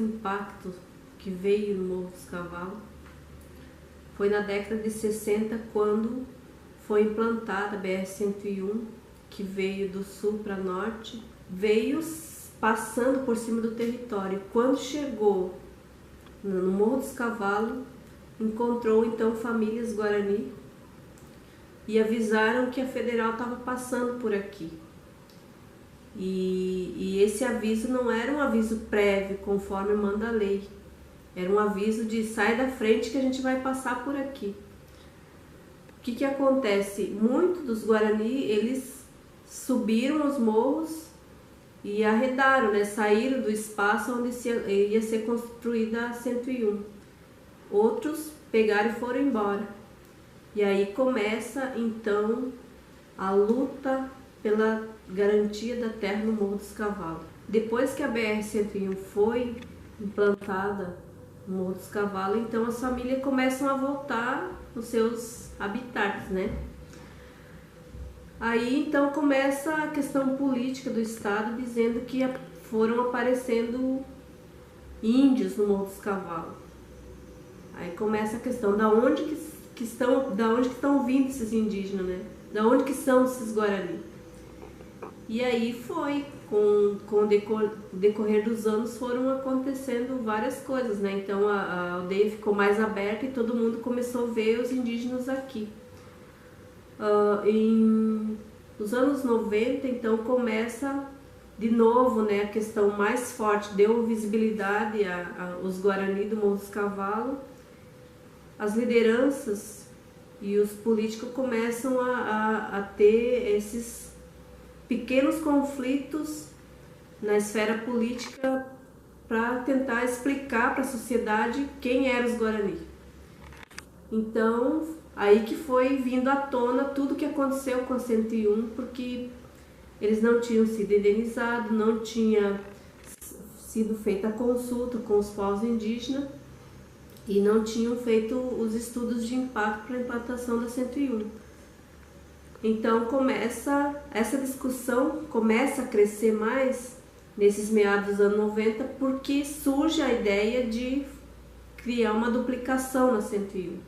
impacto que veio no Morro dos Cavalos foi na década de 60, quando foi implantada a BR-101, que veio do sul para norte, veio passando por cima do território. Quando chegou no Morro dos Cavalos, encontrou então famílias Guarani e avisaram que a Federal estava passando por aqui. E esse aviso não era um aviso prévio, conforme manda a lei. Era um aviso de sai da frente que a gente vai passar por aqui. O que acontece? Muitos dos Guarani, eles subiram os morros e arredaram, né? Saíram do espaço onde ia ser construída a 101. Outros pegaram e foram embora. E aí começa então a luta pela garantia da terra no Morro dos Cavalos. Depois que a BR-101 foi implantada no Morro dos Cavalos, então as famílias começam a voltar nos seus habitats, né? Aí então começa a questão política do estado, dizendo que foram aparecendo índios no Morro dos Cavalos. Aí começa a questão da onde que estão vindo esses indígenas, né? Da onde que são esses Guarani? E aí foi, com o decorrer dos anos, foram acontecendo várias coisas, né? Então a aldeia ficou mais aberta e todo mundo começou a ver os indígenas aqui. Nos anos 90, então, começa de novo, né, a questão mais forte, deu visibilidade aos Guarani do Morro dos Cavalos. As lideranças e os políticos começam a ter esses pequenos conflitos na esfera política para tentar explicar para a sociedade quem eram os Guarani. Então, aí que foi vindo à tona tudo que aconteceu com a 101, porque eles não tinham sido indenizados, não tinha sido feita a consulta com os povos indígenas e não tinham feito os estudos de impacto para a implantação da 101. Então essa discussão começa a crescer mais nesses meados dos anos 90, porque surge a ideia de criar uma duplicação na 101.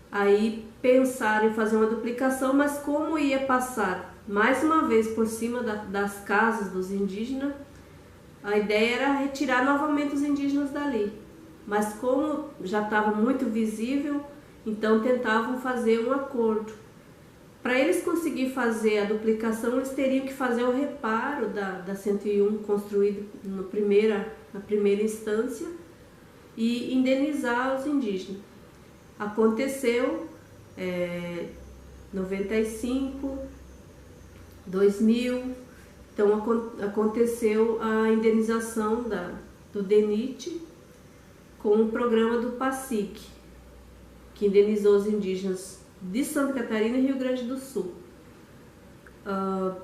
Aí pensaram em fazer uma duplicação, mas como ia passar mais uma vez por cima das casas dos indígenas, a ideia era retirar novamente os indígenas dali. Mas como já estava muito visível, então tentavam fazer um acordo. Para eles conseguirem fazer a duplicação, eles teriam que fazer o reparo da 101 construído na primeira instância e indenizar os indígenas. Aconteceu 95, 2000, então aconteceu a indenização do DENIT com o programa do PASIC, que indenizou os indígenas de Santa Catarina e Rio Grande do Sul.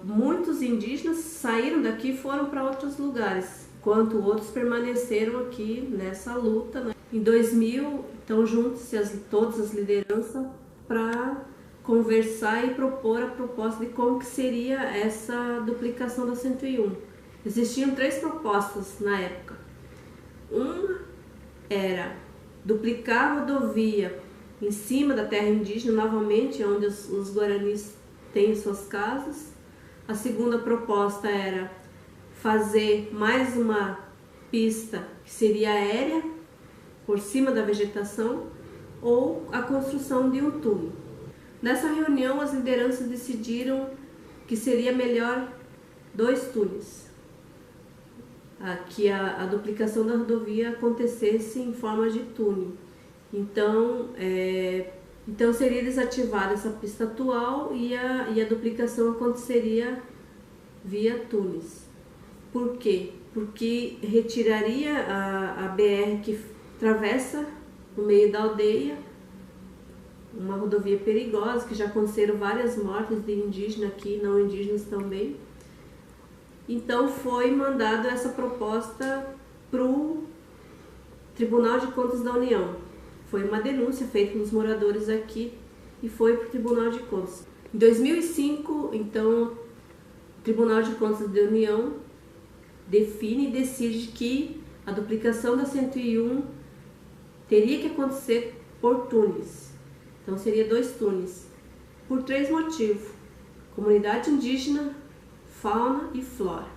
Muitos indígenas saíram daqui e foram para outros lugares, enquanto outros permaneceram aqui nessa luta, né? Em 2000, então, juntam-se todas as lideranças para conversar e propor a proposta de como que seria essa duplicação da 101. Existiam 3 propostas na época. Uma era duplicar a rodovia em cima da terra indígena, novamente, onde os Guaranis têm suas casas. A segunda proposta era fazer mais uma pista que seria aérea, por cima da vegetação, ou a construção de um túnel. Nessa reunião, as lideranças decidiram que seria melhor 2 túneis, que a duplicação da rodovia acontecesse em forma de túnel. Então seria desativada essa pista atual e a duplicação aconteceria via túneis. Por quê? Porque retiraria a BR que atravessa no meio da aldeia, uma rodovia perigosa, que já aconteceram várias mortes de indígenas aqui, não indígenas também. Então foi mandada essa proposta para o Tribunal de Contas da União. Foi uma denúncia feita pelos moradores aqui e foi para o Tribunal de Contas. Em 2005, então, o Tribunal de Contas da União define e decide que a duplicação da 101 teria que acontecer por túneis. Então seria 2 túneis, por 3 motivos: comunidade indígena, fauna e flora.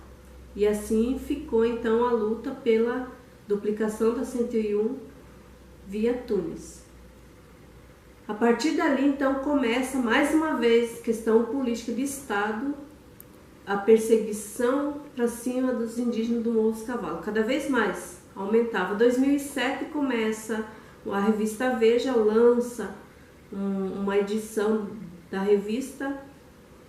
E assim ficou então a luta pela duplicação da 101 via túneis. A partir dali então começa mais uma vez questão política de Estado, a perseguição para cima dos indígenas do Morro dos Cavalos, cada vez mais aumentava. Em 2007 começa a revista Veja, lança uma edição da revista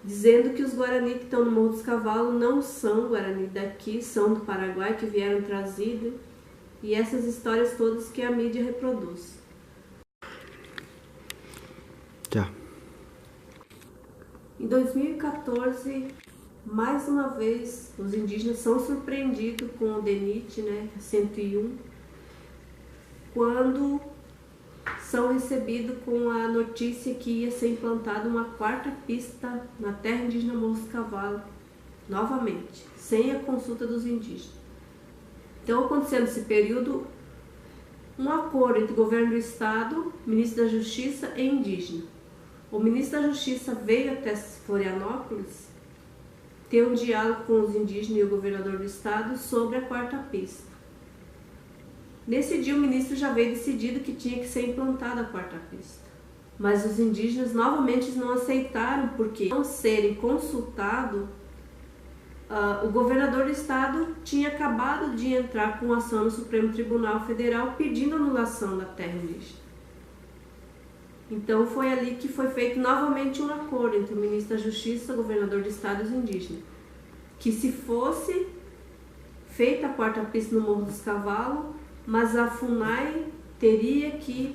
dizendo que os Guarani que estão no Morro dos Cavalos não são Guarani daqui, são do Paraguai, que vieram trazidos, e essas histórias todas que a mídia reproduz. Em 2014, mais uma vez, os indígenas são surpreendidos com o DENIT, né, 101, quando são recebidos com a notícia que ia ser implantada uma 4ª pista na terra indígena Morro dos Cavalos, novamente, sem a consulta dos indígenas. Então, aconteceu nesse período um acordo entre o governo do estado, ministro da Justiça e indígena. O ministro da Justiça veio até Florianópolis ter um diálogo com os indígenas e o governador do estado sobre a 4ª pista. Nesse dia o ministro já veio decidido que tinha que ser implantada a 4ª pista. Mas os indígenas novamente não aceitaram, porque ao serem consultados, o governador do estado tinha acabado de entrar com ação no Supremo Tribunal Federal pedindo anulação da terra indígena. Então foi ali que foi feito novamente um acordo entre o ministro da Justiça, o governador do estado e os indígenas, que se fosse feita a 4ª pista no Morro dos Cavalos, mas a FUNAI teria que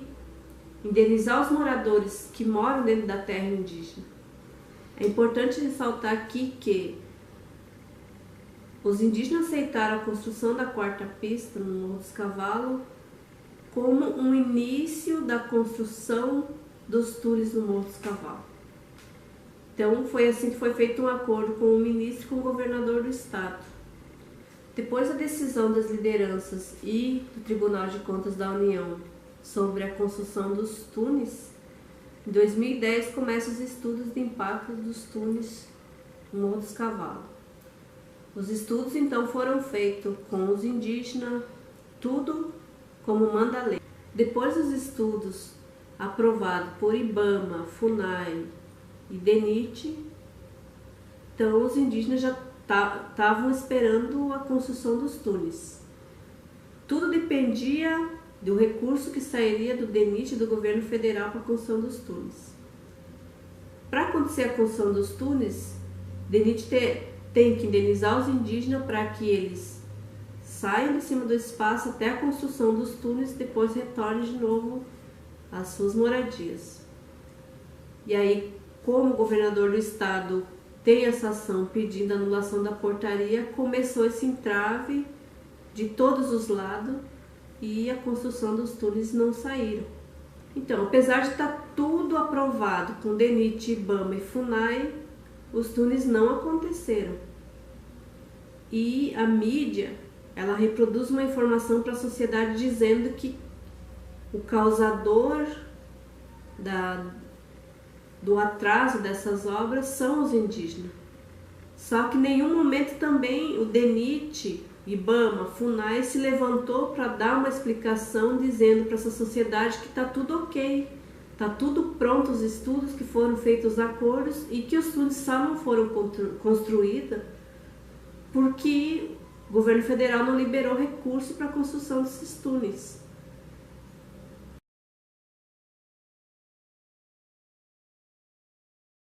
indenizar os moradores que moram dentro da terra indígena. É importante ressaltar aqui que os indígenas aceitaram a construção da 4ª pista no Morro dos Cavalos como um início da construção dos túneis no Morro dos Cavalos. Então foi assim que foi feito um acordo com o ministro e com o governador do estado. Depois da decisão das lideranças e do Tribunal de Contas da União sobre a construção dos túneis, em 2010 começam os estudos de impacto dos túneis no Morro dos Cavalos. Os estudos então foram feitos com os indígenas, tudo como manda a lei. Depois dos estudos aprovados por IBAMA, FUNAI e DENIT, então os indígenas já estavam esperando a construção dos túneis. Tudo dependia do recurso que sairia do DENIT e do governo federal para a construção dos túneis. Para acontecer a construção dos túneis, o DENIT tem que indenizar os indígenas para que eles saiam de cima do espaço até a construção dos túneis e depois retornem de novo às suas moradias. E aí, como o governador do estado tem essa ação pedindo a anulação da portaria, começou esse entrave de todos os lados e a construção dos túneis não saíram. Então, apesar de estar tudo aprovado com DENIT, IBAMA e FUNAI, os túneis não aconteceram. E a mídia, ela reproduz uma informação para a sociedade dizendo que o causador do atraso dessas obras são os indígenas. Só que em nenhum momento também o DENIT, IBAMA, FUNAI se levantou para dar uma explicação dizendo para essa sociedade que está tudo ok, está tudo pronto, os estudos que foram feitos, os acordos, e que os túneis só não foram construídos porque o governo federal não liberou recurso para a construção desses túneis.